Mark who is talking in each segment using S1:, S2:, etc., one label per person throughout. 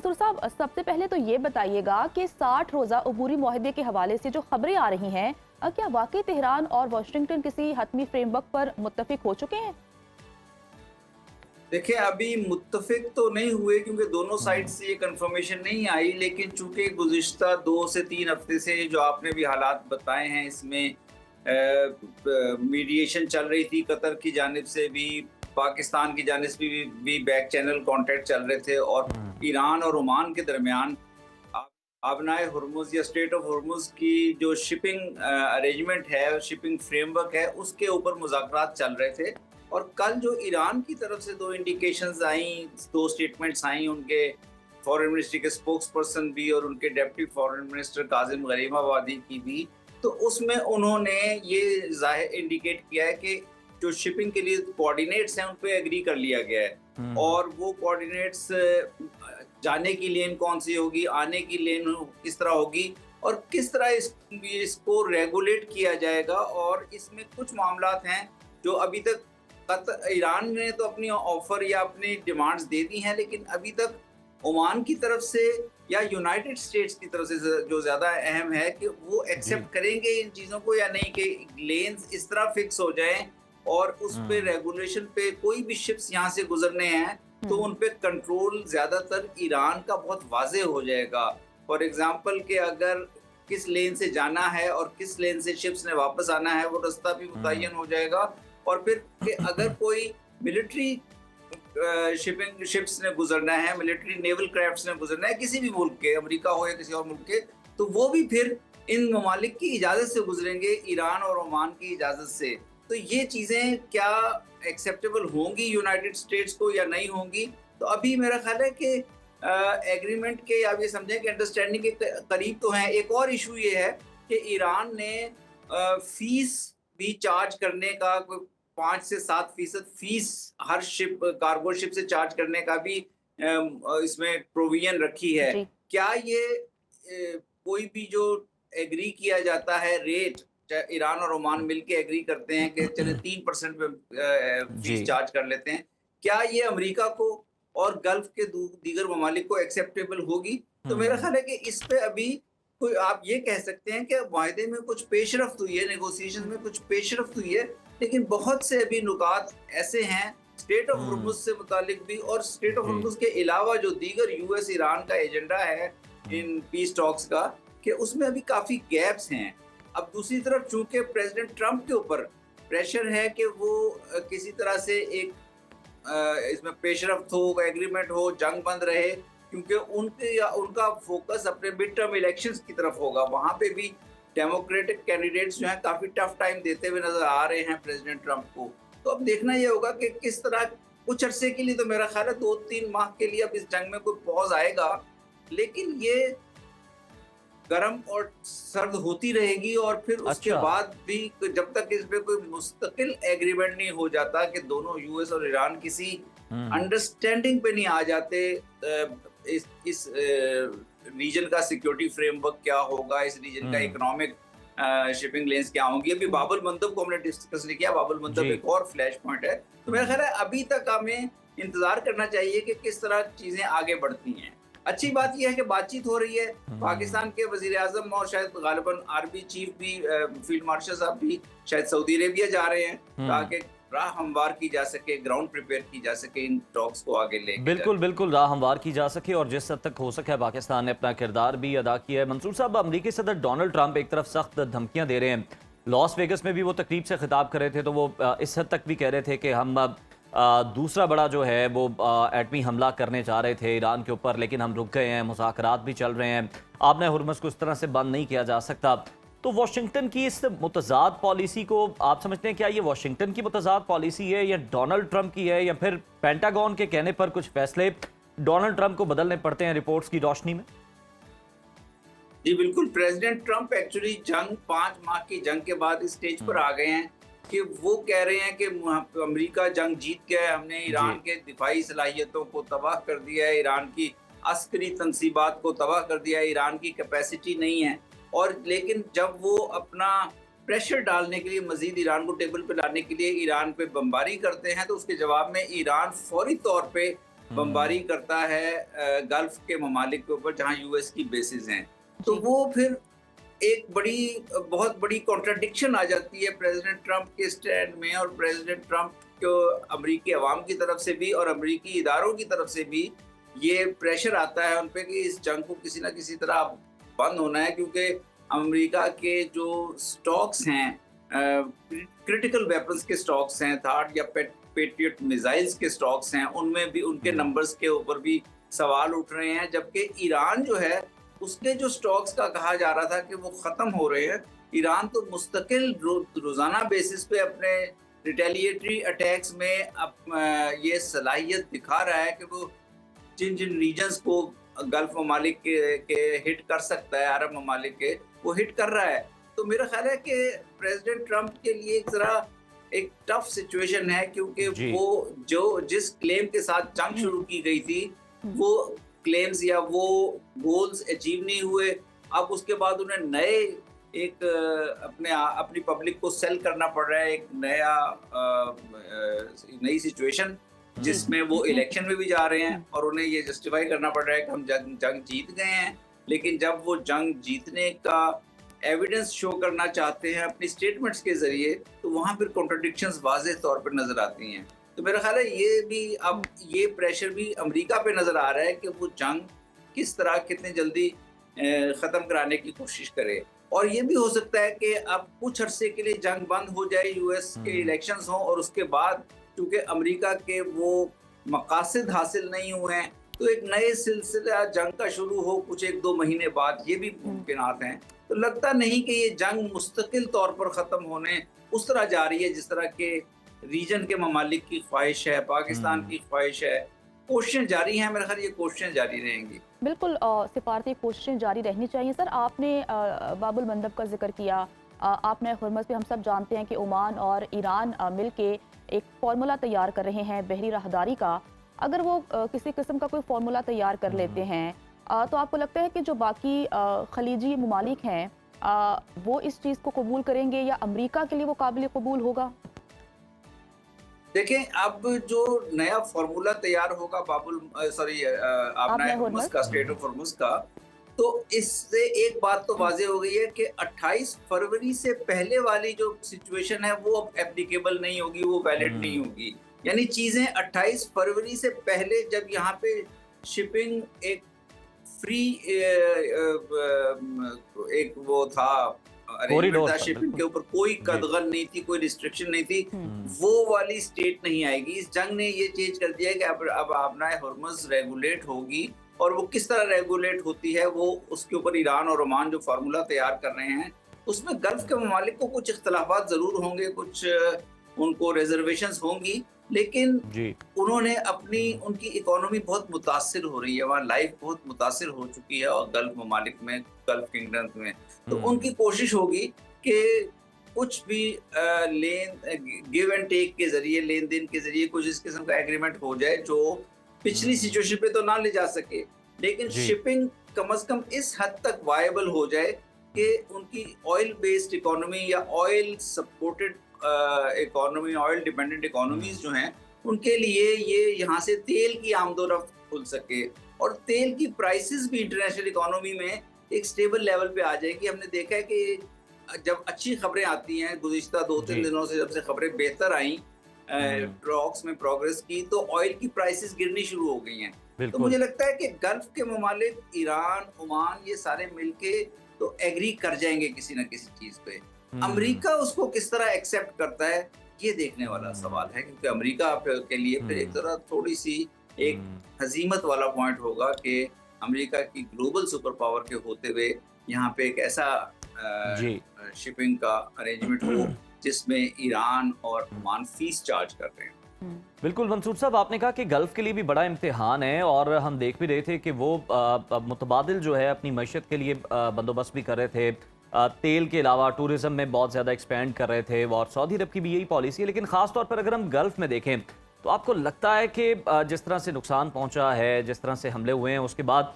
S1: मंसूर साहब, सबसे पहले तो ये बताइएगा कि 60 रोज़ा अबूरी मुआहदे के हवाले से जो खबरें आ रही हैं, क्या वाकई तेहरान और वाशिंगटन किसी हतमी फ्रेमवर्क पर मुत्तफिक हो चुके हैं?
S2: देखिए, अभी मुत्तफ़िक तो नहीं हुए क्योंकि दोनों साइड
S3: हुँ,
S2: से ये कन्फर्मेशन नहीं आई, लेकिन चूँकि गुज़िश्ता 2 से 3 हफ़्ते से जो आपने भी हालात बताए हैं इसमें ब मीडिएशन चल रही थी कतर की जानिब से भी, पाकिस्तान की जानिब से भी बैक चैनल कॉन्टैक्ट चल रहे थे और
S3: हुँ,
S2: ईरान और ओमान के दरमियान आ आबनाए हुर्मुज़ या स्ट्रेट ऑफ हुर्मुज़ की जो शिपिंग अरेंजमेंट है, शिपिंग फ्रेमवर्क है, उसके ऊपर मुज़ाकरात चल रहे थे। और कल जो ईरान की तरफ से 2 इंडिकेशंस आईं, 2 स्टेटमेंट्स आईं उनके फॉरेन मिनिस्ट्री के स्पोक्स पर्सन भी और उनके deputy foreign minister Kazim Gharibabadi की भी, तो उसमें उन्होंने ये ज़ाहिर इंडिकेट किया है कि जो शिपिंग के लिए कोऑर्डिनेट्स हैं, उन पे एग्री कर लिया गया है
S3: हुँ,
S2: और वो कोऑर्डिनेट्स जाने की लेन कौन-सी होगी, आने की लेन किस तरह होगी और किस तरह इसको रेगुलेट किया जाएगा और इसमें कुछ मामलात हैं, जो अभी तक ईरान ने तो अपनी ऑफर या अपनी डिमांड्स दे दी हैं, लेकिन अभी तक ओमान की तरफ से या यूनाइटेड स्टेट्स की तरफ से जो ज़्यादा अहम है कि वो
S3: जी,
S2: एक्सेप्ट करेंगे इन चीज़ों को या नहीं, कि लेन्स इस तरह फिक्स हो जाएँ और उस पे
S3: हुँ,
S2: रेगुलेशन पे कोई भी शिप्स यहाँ से गुजरने हैं, तो
S1: हम्म।
S2: उन पे कंट्रोल ज़्यादातर ईरान का बहुत वाज़ेह हो जाएगा। फॉर एग्ज़ाम्पल कि अगर किस लेन से जाना है और किस लेन से शिप्स ने वापस आना है, वो रास्ता भी
S3: हुँ,
S2: मुतय्यन हो जाएगा और फिर कि अगर कोई मिलिट्री शिपिंग शिप्स ने गुजरना है, मिलिट्री नेवल क्राफ्ट्स ने गुजरना है किसी भी मुल्क के, अमेरिका हो या किसी और मुल्क के, तो वो भी फिर इन ममालिक की इजाज़त से गुजरेंगे, ईरान और ओमान की इजाज़त से। तो ये चीज़ें क्या एक्सेप्टेबल होंगी यूनाइटेड स्टेट्स को या नहीं होंगी? तो अभी मेरा ख़्याल है कि एग्रीमेंट के आप ये समझें कि अंडरस्टैंडिंग के करीब तो हैं। एक और इश्यू ये है कि ईरान ने फ़ीस भी चार्ज करने का कोई 5 से 7% फ़ीस हर शिप कार्गो शिप से चार्ज करने का भी इसमें प्रोविज़न रखी है।
S1: जी।
S2: क्या ये कोई भी जो एग्री किया जाता है रेट, चाहे ईरान और ओमान मिलके एग्री करते हैं कि चलिए 3% पे फ़ीस
S3: जी,
S2: चार्ज कर लेते हैं। क्या ये अमेरिका को और गल्फ़ के दीगर ममालिक को एक्सेप्टेबल होगी? तो मेरा
S3: हुँ,
S2: ख़्याल है कि इस पे अभी कोई आप ये कह सकते हैं कि माहदे में कुछ पेशरफ्त हुई है, नेगोशिएशन में कुछ पेशरफ्त हुई है, लेकिन बहुत से अभी नुकात ऐसे हैं स्टेट ऑफ
S3: हुँ,
S2: हुर्मुज़ से मुतालिक भी और स्टेट ऑफ
S3: जी,
S2: हुर्मुज़ के अलावा जो दीगर यूएस ईरान का एजेंडा है
S3: हुँ,
S2: इन पीस टॉक्स का, कि उसमें अभी काफ़ी गैप्स हैं। अब दूसरी तरफ चूँकि प्रेज़िडेंट ट्रंप के ऊपर प्रेशर है कि वो किसी तरह से एक इसमें पेशरफ्त हो, एग्रीमेंट हो, जंग बंद रहे, क्योंकि उनके या उनका फ़ोकस अपने मिड टर्म इलेक्शंस की तरफ होगा। वहाँ पे भी डेमोक्रेटिक कैंडिडेट्स जो हैं काफ़ी टफ टाइम देते हुए नज़र आ रहे हैं प्रेज़िडेंट ट्रंप को। तो अब देखना ये होगा कि किस तरह कुछ अरसे के लिए, तो मेरा ख़्याल है 2-3 माह के लिए अब इस जंग में कोई पॉज़ आएगा। लेकिन ये गर्म और सर्द होती रहेगी और फिर उसके
S3: अच्छा,
S2: बाद भी जब तक इस पे कोई मुस्तकिल एग्रीमेंट नहीं हो जाता कि दोनों यूएस और ईरान किसी
S3: हुँ,
S2: अंडरस्टैंडिंग पे नहीं आ जाते, इस रीजन का सिक्योरिटी फ्रेमवर्क क्या होगा, इस रीजन का
S3: हुँ,
S2: इकोनॉमिक शिपिंग लेन्स क्या होंगी। अभी बाबुल मंदब को हमने डिस्कस नहीं किया, बाबुल मंदब
S3: जी,
S2: एक और फ्लैश पॉइंट है। तो मेरा
S3: हुँ,
S2: ख्याल है अभी तक हमें इंतजार करना चाहिए कि किस तरह चीजें आगे बढ़ती हैं। अच्छी बात यह है कि बातचीत हो रही है।
S3: हुँ,
S2: पाकिस्तान के वज़ीर-ए-आज़म और शायद गालिबन आर्मी चीफ भी फील्ड मार्शल साहब भी शायद सऊदी अरेबिया जा रहे हैं,
S3: हुँ।
S2: ताकि राह हमवार की जा सके, ग्राउंड प्रिपेयर की जा सके इन टॉक्स को आगे लेके
S3: बिल्कुल,
S2: जाके।
S3: बिल्कुल राह हमवार की जा सके और जिस हद तक हो सके पाकिस्तान ने अपना किरदार भी अदा किया है। मंसूर साहब, अमरीकी सदर डोनाल्ड ट्रंप एक तरफ सख्त धमकियाँ दे रहे हैं। लॉस वेगस में भी वो तकरीब से खिताब कर रहे थे, तो वो इस हद तक भी कह रहे थे कि हम अब दूसरा बड़ा जो है वो एटमी हमला करने जा रहे थे ईरान के ऊपर, लेकिन हम रुक गए हैं, मुज़ाकरात भी चल रहे हैं। आपने हुर्मुज़ को इस तरह से बंद नहीं किया जा सकता। तो वाशिंगटन की इस मुतज़ाद पॉलिसी को आप समझते हैं, क्या ये वाशिंगटन की मुतज़ाद पॉलिसी है या डोनाल्ड ट्रंप की है, या फिर पेंटागन के कहने पर कुछ फैसले डोनाल्ड ट्रंप को बदलने पड़ते हैं रिपोर्ट्स की रोशनी में?
S2: जी बिल्कुल, प्रेज़िडेंट ट्रंप एक्चुअली जंग 5 माह की जंग के बाद इस स्टेज पर
S3: हुँ,
S2: आ गए हैं कि वो कह रहे हैं कि अमेरिका जंग जीत गया है, हमने ईरान
S3: जी,
S2: के दिफाई सलाहियतों को तबाह कर दिया है, ईरान की अस्करी तनसीबात को तबाह कर दिया है, ईरान की कैपेसिटी नहीं है। और लेकिन जब वो अपना प्रेशर डालने के लिए, मज़ीद ईरान को टेबल पे लाने के लिए ईरान पे बमबारी करते हैं, तो उसके जवाब में ईरान फौरी तौर पे बमबारी करता है गल्फ के ममालिक के ऊपर जहां यूएस की बेसिस हैं, तो वो फिर एक बहुत बड़ी कॉन्ट्रडिक्शन आ जाती है प्रेसिडेंट ट्रंप के स्टैंड में, और प्रेसिडेंट ट्रंप को अमरीकी अवाम की तरफ से भी और अमरीकी इदारों की तरफ से भी ये प्रेशर आता है उन पे कि इस जंग को किसी ना किसी तरह बंद होना है, क्योंकि अमेरिका के जो स्टॉक्स हैं, क्रिटिकल वेपन्स के स्टॉक्स हैं, थार्ड या पेट्रियट मिसाइल्स के स्टॉक्स हैं, उनमें भी उनके नंबर्स के ऊपर भी सवाल उठ रहे हैं। जबकि ईरान जो है उसके जो स्टॉक्स का कहा जा रहा था कि वो ख़त्म हो रहे हैं, ईरान तो मुस्तकिल रोज़ाना बेसिस पे अपने रिटेलिएटरी अटैक्स में ये सलाहियत दिखा रहा है कि वो जिन जिन रीजन्स को गल्फ ममालिक के हिट कर सकता है, अरब ममालिक के, वो हिट कर रहा है। तो मेरा ख्याल है कि प्रेसिडेंट ट्रंप के लिए एक टफ सिचुएशन है, क्योंकि वो जिस क्लेम के साथ जंग शुरू की गई थी वो क्लेम्स या वो गोल्स अचीव नहीं हुए। अब उसके बाद उन्हें अपनी पब्लिक को सेल करना पड़ रहा है एक नई सिचुएशन, जिसमें वो इलेक्शन में भी जा रहे हैं और उन्हें ये जस्टिफाई करना पड़ रहा है कि हम जंग जीत गए हैं। लेकिन जब वो जंग जीतने का एविडेंस शो करना चाहते हैं अपनी स्टेटमेंट्स के जरिए, तो वहाँ फिर कॉन्ट्रडिक्शंस वाज़ेह तौर पर नजर आती हैं। तो मेरा ख्याल है अब ये प्रेशर भी अमेरिका पे नजर आ रहा है कि वो जंग किस तरह कितने जल्दी ख़त्म कराने की कोशिश करे। और ये भी हो सकता है कि अब कुछ अरसे के लिए जंग बंद हो जाए, यूएस के इलेक्शंस हों, और उसके बाद चूँकि अमेरिका के वो मकासद हासिल नहीं हुए हैं, तो एक नए सिलसिला जंग का शुरू हो कुछ 1-2 महीने बाद, ये भी मुमकिनात हैं। तो लगता नहीं कि ये जंग मुस्तकिल तौर पर ख़त्म होने उस तरह जा रही है जिस तरह के रीजन के ममालिक की ख्वाहिश है, पाकिस्तान की ख्वाहिश है। कोशिशें जारी हैं, मेरे ख्याल ये कोशिशें जारी रहेंगी।
S1: बिल्कुल सिफारती कोशिशें जारी रहनी चाहिए। सर, आपने बाबुल मंदब का जिक्र किया, आपने हुर्मुज़ पे हम सब जानते हैं कि ओमान और ईरान मिल के एक फार्मूला तैयार कर रहे हैं बहरी राहदारी का। अगर वो किसी किस्म का कोई फार्मूला तैयार कर लेते हैं तो आपको लगता है कि जो बाकी खलीजी ममालिक हैं वो इस चीज़ को कबूल करेंगे या अमेरिका के लिए वो काबिल कबूल होगा?
S2: देखें, अब जो नया फार्मूला तैयार होगा आपना हुर्मुज़ का, स्ट्रेट ऑफ हुर्मुज़ का, तो इससे एक बात तो वाज़ेह हो गई है कि 28 फरवरी से पहले वाली जो सिचुएशन है वो अब एप्लीकेबल नहीं होगी, वो वैलिड नहीं होगी। यानी चीज़ें 28 फरवरी से पहले जब यहाँ पे शिपिंग एक फ्री एक वो था अरेंजमेंट था, शिपिंग के ऊपर कोई कदगन नहीं थी, कोई रिस्ट्रिक्शन नहीं थी, वो वाली स्टेट नहीं आएगी। इस जंग ने ये चेंज कर दिया है कि अब आपना हुर्मुज़ रेगुलेट होगी, और वो किस तरह रेगुलेट होती है वो उसके ऊपर ईरान और ओमान जो फार्मूला तैयार कर रहे हैं, उसमें गल्फ के ममालिक को कुछ इख्तलाफात ज़रूर होंगे, कुछ उनको रिजर्वेशंस होंगी, लेकिन उन्होंने उनकी इकोनॉमी बहुत मुतासिर हो रही है, वहाँ लाइफ बहुत मुतासिर हो चुकी है और गल्फ ममालिक में, गल्फ किंगडम्स में। तो उनकी कोशिश होगी कि कुछ भी गिव एंड टेक के जरिए, लेन देन के जरिए कुछ इस किस्म का एग्रीमेंट हो जाए जो पिछली सिचुएशन पे तो ना ले जा सके, लेकिन शिपिंग कम से कम इस हद तक वायबल हो जाए कि उनकी ऑयल बेस्ड इकोनॉमी या oil supported economy, oil dependent economies जो हैं, उनके लिए ये यहाँ से तेल की आमदोरफ्त खुल सके और तेल की प्राइसेस भी इंटरनेशनल इकोनॉमी में एक स्टेबल लेवल पे आ जाएगी। हमने देखा है कि जब अच्छी खबरें आती हैं, गुज़िश्ता 2-3 दिनों से जब से खबरें बेहतर आई, स्टॉक्स में प्रोग्रेस की, तो ऑयल की प्राइसेस गिरनी शुरू हो गई हैं। तो मुझे लगता है कि गल्फ के ममालिक, ईरान, ओमान, ये सारे मिलके तो एग्री कर जाएंगे किसी न किसी चीज पे। अमेरिका उसको किस तरह एक्सेप्ट करता है, ये देखने वाला सवाल है, क्योंकि अमेरिका के लिए फिर एक तरह थोड़ी सी एक हजीमत वाला पॉइंट होगा कि अमेरिका की ग्लोबल सुपर पावर के होते हुए यहाँ पे एक ऐसा शिपिंग का अरेंजमेंट हो जिसमें ईरान और ओमान फीस चार्ज कर रहे हैं।
S3: बिल्कुल मंसूर साहब, आपने कहा कि गल्फ के लिए भी बड़ा इम्तिहान है, और हम देख भी रहे थे कि वो मुतबादिल जो है अपनी मईशत के लिए बंदोबस्त भी कर रहे थे, तेल के अलावा टूरिज्म में बहुत ज़्यादा एक्सपेंड कर रहे थे, और सऊदी अरब की भी यही पॉलिसी है। लेकिन ख़ास तौर पर अगर हम गल्फ में देखें तो आपको लगता है कि जिस तरह से नुकसान पहुंचा है, जिस तरह से हमले हुए हैं, उसके बाद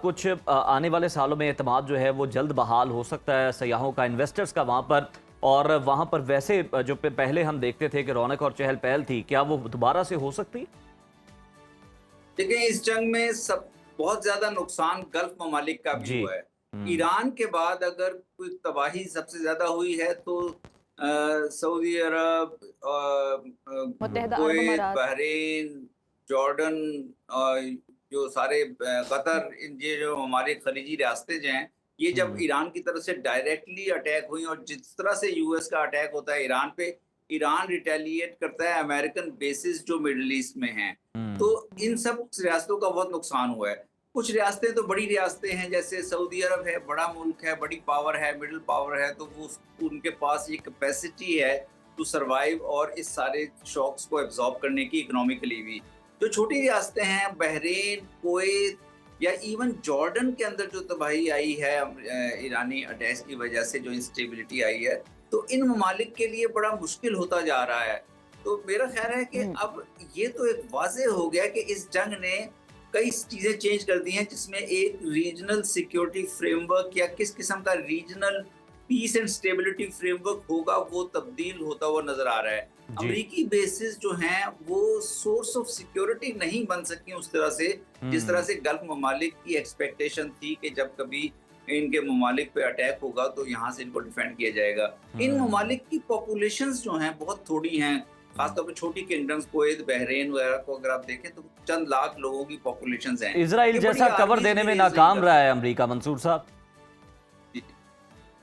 S3: कुछ आने वाले सालों में एतमाद जो है वो जल्द बहाल हो सकता है सयाहों का, इन्वेस्टर्स का वहाँ पर, और वहाँ पर वैसे जो पहले हम देखते थे कि रौनक और चहल पहल थी, क्या वो दोबारा से हो सकती?
S2: देखिए इस जंग में सब बहुत ज्यादा नुकसान गल्फ ममालिक का भी
S3: जी।
S2: हुआ है। ईरान के बाद अगर कोई तबाही सबसे ज्यादा हुई है तो सऊदी अरब,
S1: मुत्तहदा अरब
S2: कुवैत,
S1: अमारात।
S2: बहरीन, जॉर्डन, जो सारे कतर, इन ये जो हमारे खलीजी रियासतें जो हैं, ये जब ईरान की तरफ से डायरेक्टली अटैक हुई, और जिस तरह से यूएस का अटैक होता है ईरान पे, ईरान रिटेलिएट करता है अमेरिकन बेसिस जो मिडल ईस्ट में हैं, तो इन सब रियासतों का बहुत नुकसान हुआ है। कुछ रियासतें तो बड़ी रियासतें हैं, जैसे सऊदी अरब है, बड़ा मुल्क है, बड़ी पावर है, मिडिल पावर है, तो वो उनके पास ये कैपेसिटी है टू सरवाइव और इस सारे शॉक्स को एब्जॉर्ब करने की इकोनॉमिकली भी। जो छोटी रियासतें हैं, बहरीन, कुवैत या इवन जॉर्डन के अंदर जो तबाही आई है ईरानी अटैक की वजह से, जो इंस्टेबिलिटी आई है, तो इन ममालिक के लिए बड़ा मुश्किल होता जा रहा है। तो मेरा ख्याल है कि अब ये तो एक वाज़ेह हो गया कि इस जंग ने कई चीज़ें चेंज कर दी हैं, जिसमें एक रीजनल सिक्योरिटी फ्रेमवर्क या किस किस्म का regional piece and stability framework होगा, वो तब्दील होता हुआ नजर आ रहा है। अमेरिकी बेसिस जो हैं वो सोर्स ऑफ सिक्योरिटी नहीं बन सकी उस तरह से, जिस तरह से गल्फ ममालिक की एक्सपेक्टेशन थी कि जब कभी इनके ममालिक पे अटैक होगा तो यहाँ से इनको डिफेंड किया जाएगा। इन ममालिक की पॉपुलेशंस जो हैं बहुत थोड़ी हैं, खासतौर पर छोटी किंगडम्स, कुवैत, बहरीन वगैरह को अगर आप देखें तो चंद लाख लोगों की पॉपुलेशंस हैं।
S3: इजराइल जैसा कवर देने में नाकाम रहा है अमेरिका, मंसूर साहब।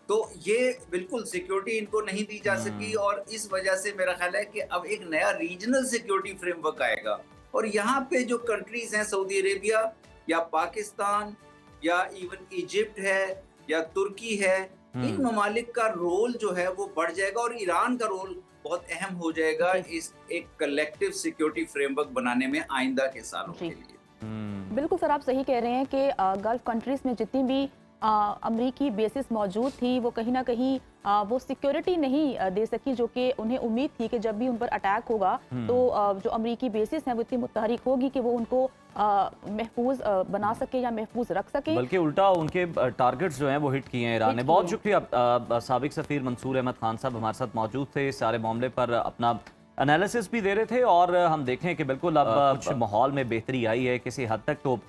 S2: तो ये बिल्कुल सिक्योरिटी इनको नहीं दी जा सकी, और इस वजह से मेरा ख्याल है कि अब एक नया रीजनल सिक्योरिटी फ्रेमवर्क आएगा, और यहाँ पे जो कंट्रीज हैं, सऊदी अरेबिया या पाकिस्तान या इवन इजिप्ट है या तुर्की है, इन ममालिक का रोल जो है वो बढ़ जाएगा, और ईरान का रोल बहुत अहम हो जाएगा इस एक कलेक्टिव सिक्योरिटी फ्रेमवर्क बनाने में आइंदा के सालों के लिए।
S1: बिल्कुल सर, आप सही कह रहे हैं कि गल्फ कंट्रीज में जितनी भी अमरीकी बेसिस मौजूद थी, वो कहीं ना कहीं वो सिक्योरिटी नहीं दे सकी जो कि उन्हें उम्मीद थी कि जब भी उन पर अटैक होगा तो जो अमरीकी बेसिस हैं वो इतनी मुतहरिक होगी कि वो उनको महफूज बना सके या महफूज रख सके।
S3: बल्कि उल्टा उनके टारगेट्स जो हैं वो हिट किए हैं ईरान ने। बहुत शुक्रिया। साबिक सफीर मंसूर अहमद खान साहब हमारे साथ मौजूद थे, इस सारे मामले पर अपना एनालिसिस भी दे रहे थे, और हम देखें कि बिल्कुल अब कुछ माहौल में बेहतरी आई है किसी हद तक। तो